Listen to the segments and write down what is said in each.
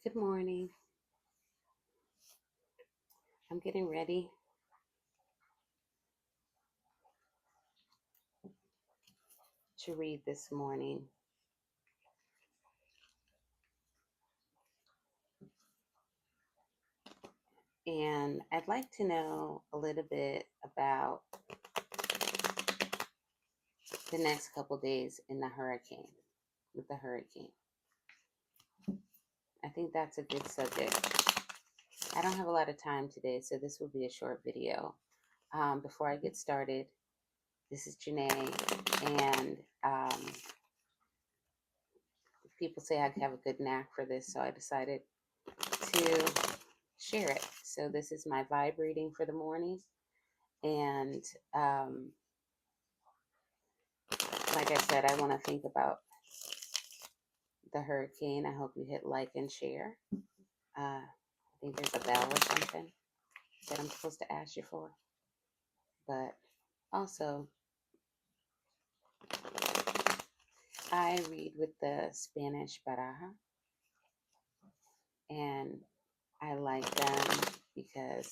Good morning. I'm getting ready to read this morning, and I'd like to know a little bit about the next couple days in the hurricane, with the hurricane. I think that's a good subject. I don't have a lot of time today, so this will be a short video. Before I get started, this is Janae, and people say I have a good knack for this, so I decided to share it. So this is my vibe reading for the morning, and like I said, I want to think about the hurricane. I hope you hit like and share. I think there's a bell or something that I'm supposed to ask you for. But also, I read with the Spanish Baraja, and I like them because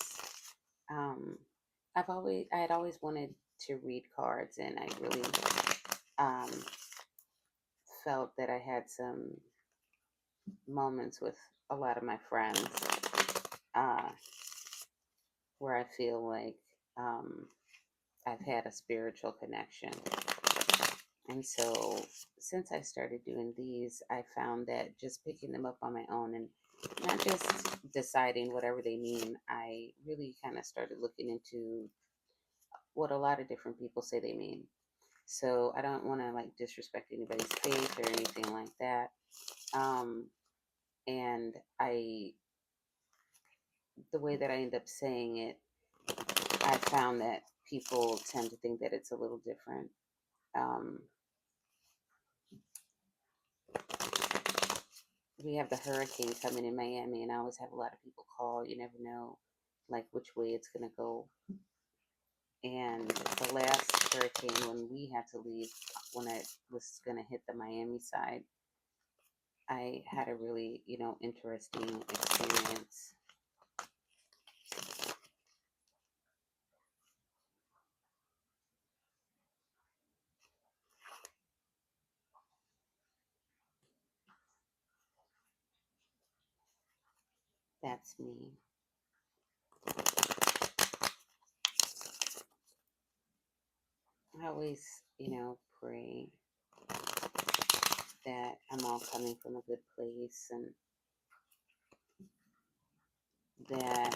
um, I had always wanted to read cards, and I really um, felt that I had some moments with a lot of my friends uh, where I feel like um, I've had a spiritual connection. And so, since I started doing these, I found that just picking them up on my own and not just deciding whatever they mean, I really kind of started looking into what a lot of different people say they mean. So, I don't want to like disrespect anybody's faith or anything like that. Um, and the way that I end up saying it, I found that people tend to think that it's a little different. Um, we have the hurricane coming in Miami, and I always have a lot of people call. You never know, like which way it's gonna go. And the last hurricane, when we had to leave, when it was gonna hit the Miami side, I had a really, interesting experience. That's me. I always, pray that I'm all coming from a good place and that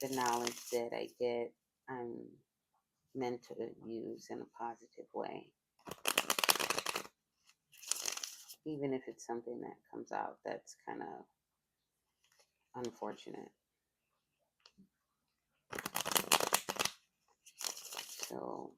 the knowledge that I get, I'm meant to use in a positive way, even if it's something that comes out that's kind of unfortunate. So,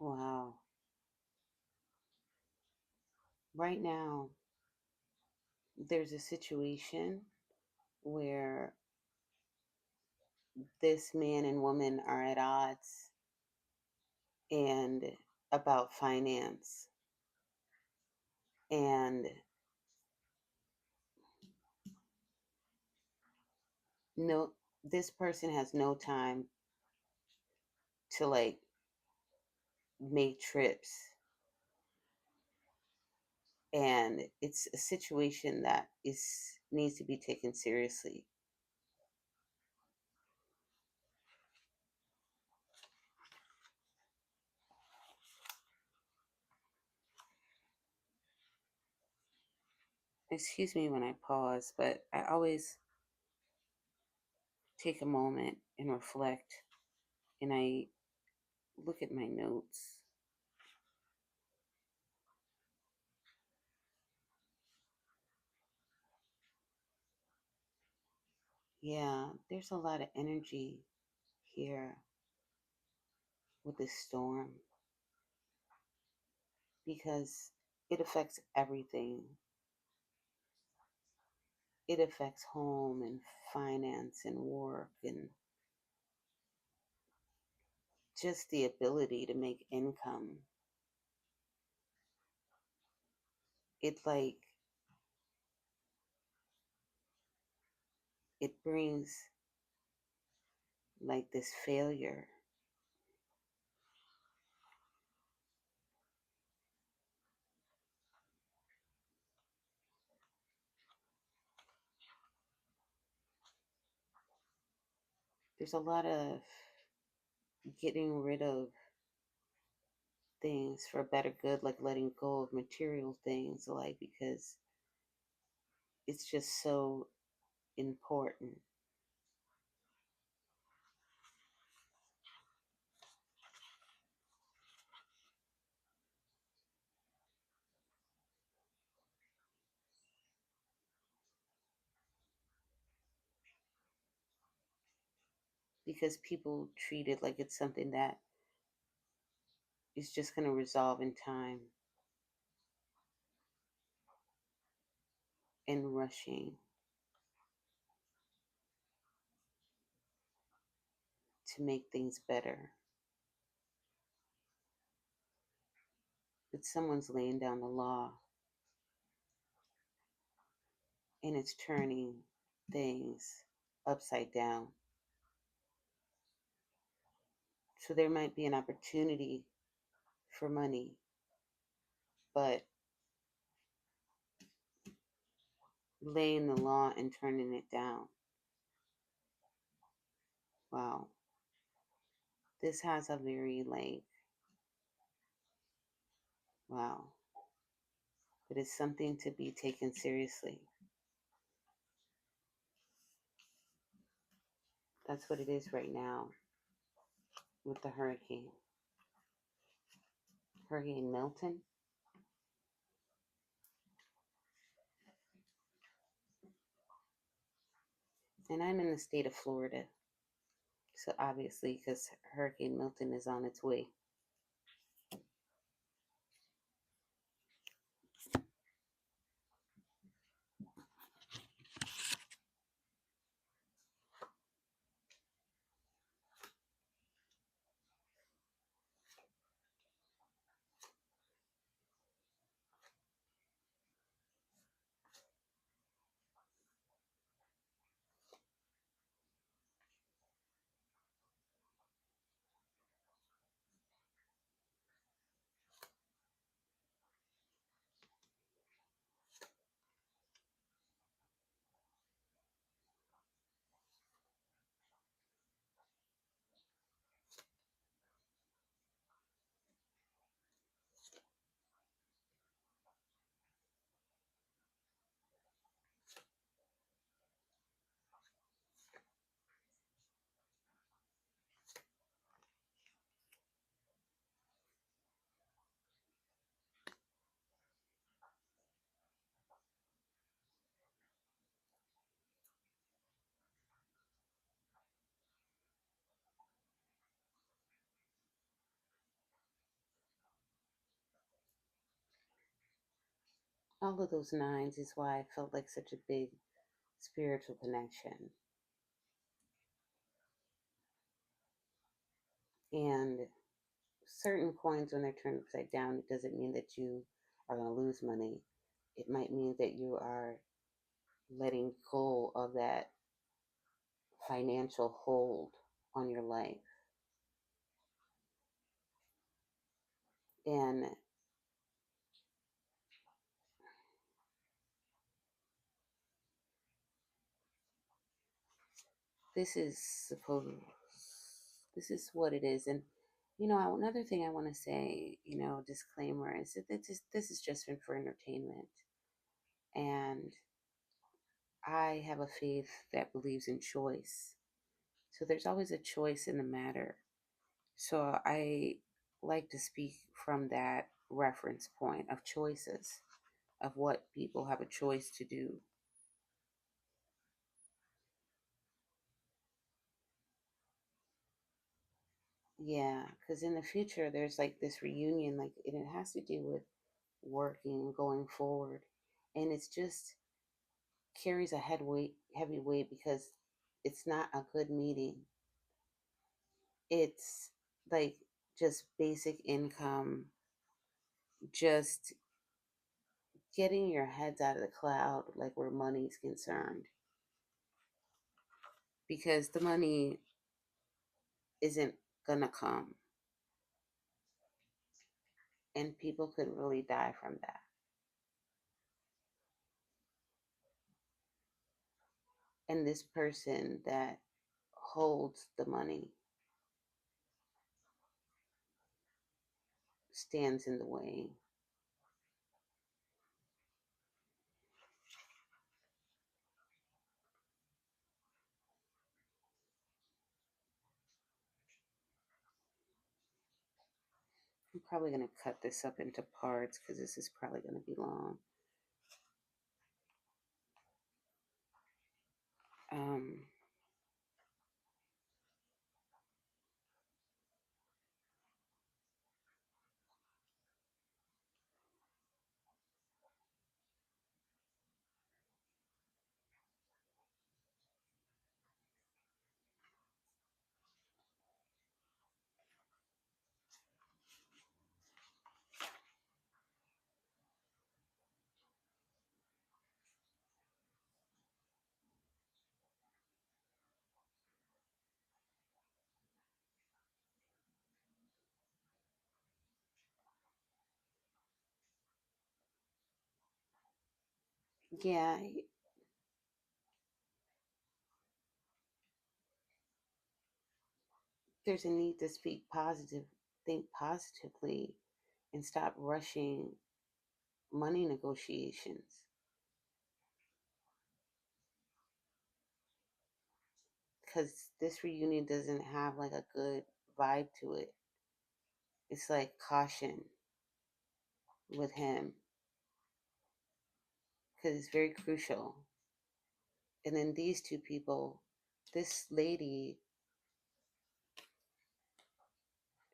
Wow. Right now, there's a situation where this man and woman are at odds and about finance, and no, this person has no time to like make trips, and it's a situation that is needs to be taken seriously. Excuse me when I pause, but I always take a moment and reflect, and I look at my notes. Yeah, there's a lot of energy here with this storm because it affects everything. It affects home and finance and work and just the ability to make income. It like it brings like this failure. There's a lot of getting rid of things for better good, like letting go of material things, like because it's just so important. Because people treat it like it's something that is just going to resolve in time, and rushing to make things better. But someone's laying down the law and it's turning things upside down. So there might be an opportunity for money, but laying the law and turning it down. Wow. This has a very like, wow. But it's something to be taken seriously. That's what it is right now with the hurricane. Hurricane Milton. And I'm in the state of Florida. So obviously, because Hurricane Milton is on its way. all of those nines is why I felt like such a big spiritual connection. And certain coins, when they're turned upside down, it doesn't mean that you are going to lose money. It might mean that you are letting go of that financial hold on your life. And this is supposed, this is what it is. And, another thing I want to say, disclaimer is that this is just been for entertainment. And I have a faith that believes in choice. So there's always a choice in the matter. So I like to speak from that reference point of choices, of what people have a choice to do. Yeah, because in the future, there's like this reunion, like, and it has to do with working and going forward. And it's just carries a heavy weight because it's not a good meeting. It's like just basic income, just getting your heads out of the cloud, like where money's concerned, because the money isn't gonna come, and people could really die from that. And this person that holds the money stands in the way. I'm probably gonna cut this up into parts because this is probably gonna be long. Um, yeah, there's a need to speak positive, think positively, and stop rushing money negotiations. Because this reunion doesn't have like a good vibe to it. It's like caution with him because it's very crucial. And then these two people, this lady,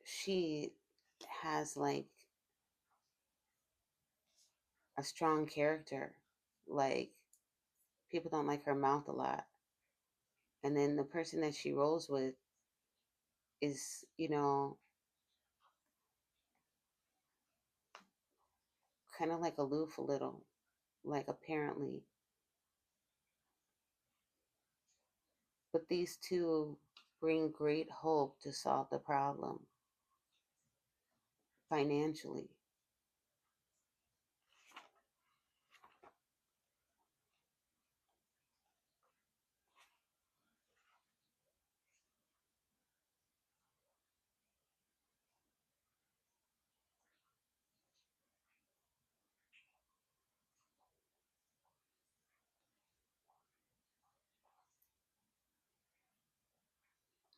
she has like a strong character. Like, people don't like her mouth a lot. And then the person that she rolls with is, kind of like aloof a little, like apparently. But these two bring great hope to solve the problem financially.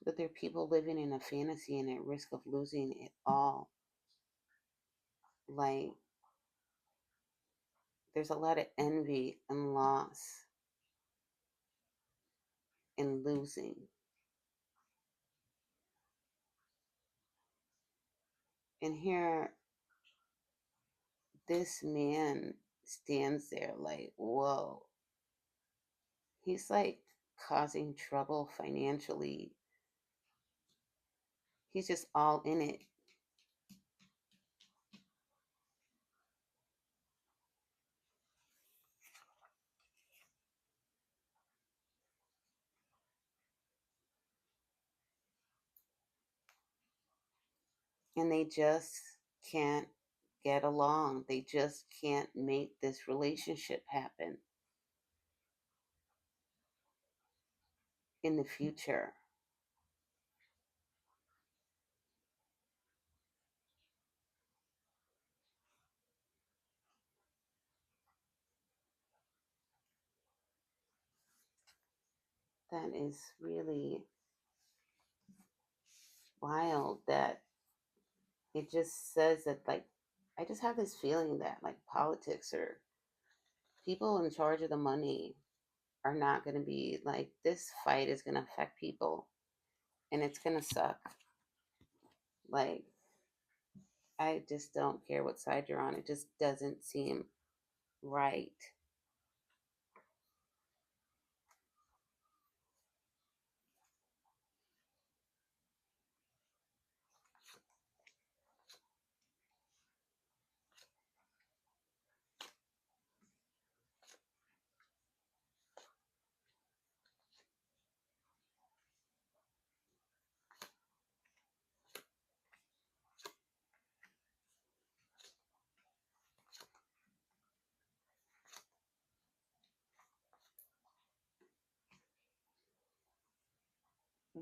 But there are people living in a fantasy and at risk of losing it all. Like, there's a lot of envy and loss and losing. And here, this man stands there like, whoa, he's like causing trouble financially. He's just all in it. And they just can't get along. They just can't make this relationship happen in the future. That is really wild that it just says that, like, I just have this feeling that, like, politics or people in charge of the money are not going to be like, this fight is going to affect people and it's going to suck. Like, I just don't care what side you're on. It just doesn't seem right.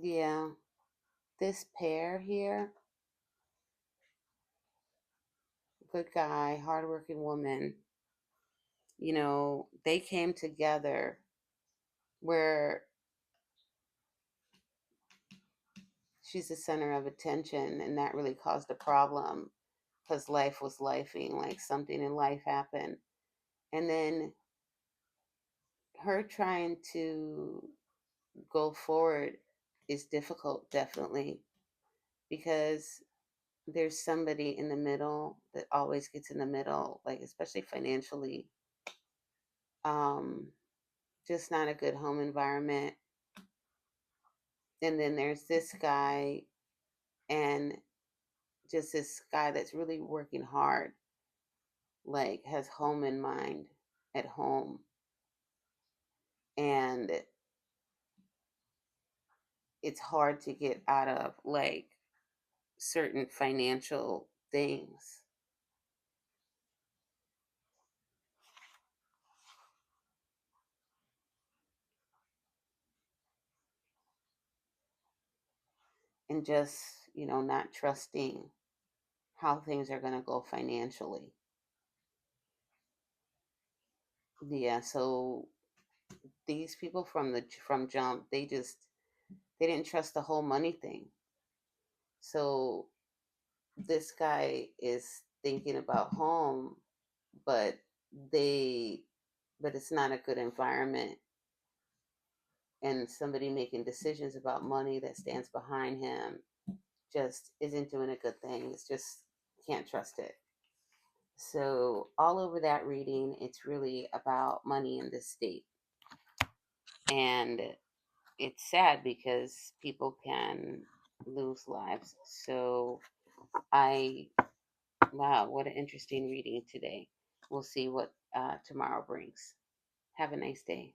Yeah. This pair here, good guy, hardworking woman, they came together where she's the center of attention, and that really caused a problem because life was lifing, like something in life happened. And then her trying to go forward is difficult, definitely, because there's somebody in the middle that always gets in the middle, like, especially financially. Um, just not a good home environment. And then there's this guy, and just this guy that's really working hard, like, has home in mind at home. And it's hard to get out of, like, certain financial things and just, not trusting how things are going to go financially. Yeah, so these people from jump, they didn't trust the whole money thing. So this guy is thinking about home, but they but it's not a good environment, and somebody making decisions about money that stands behind him just isn't doing a good thing. It's just, can't trust it. So all over that reading, it's really about money in this state. And it's sad because people can lose lives. So I wow, what an interesting reading today. We'll see what tomorrow brings. Have a nice day.